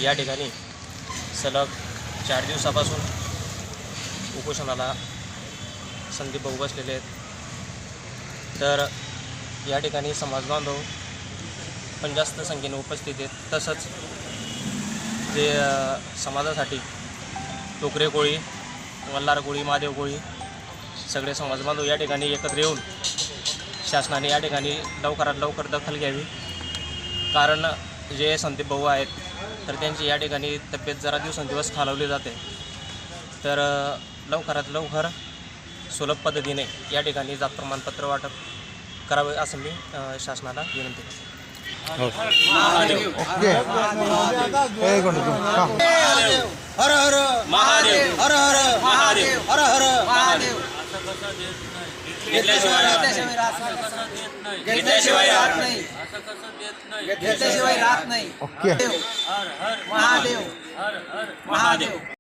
या ठिकाणी सलग 4 दिवसापासून उपोषणाला संदीप भाऊ बसलेले आहेत। तर या ठिकाणी समाजबांधव पण जास्त संख्येने उपस्थित आहेत। तसंच जे समाजासाठी टोकरे कोळी, वल्हार कोळी, महादेव कोळी सगळे समाजबांधव या ठिकाणी एकत्र येऊन शासनाने या ठिकाणी लवकरात लवकर दखल घ्यावी। कारण जे संदीप भाऊ आहेत तर त्यांची या ठिकाणी तब्येत जरा दिवसेंदिवस खालावली जाते। तर लवकरात लवकर सुलभ पद्धतीने या ठिकाणी जात प्रमाणपत्र वाटप करावे असं मी शासनाला विनंती करतो। हर हर महादेव, हर हर महादेव, हर हर महादेव। घेतल्याशिवाय राहत नाही, घेतल्याशिवाय राहत नाही। महादेव, महादेव, महादेव।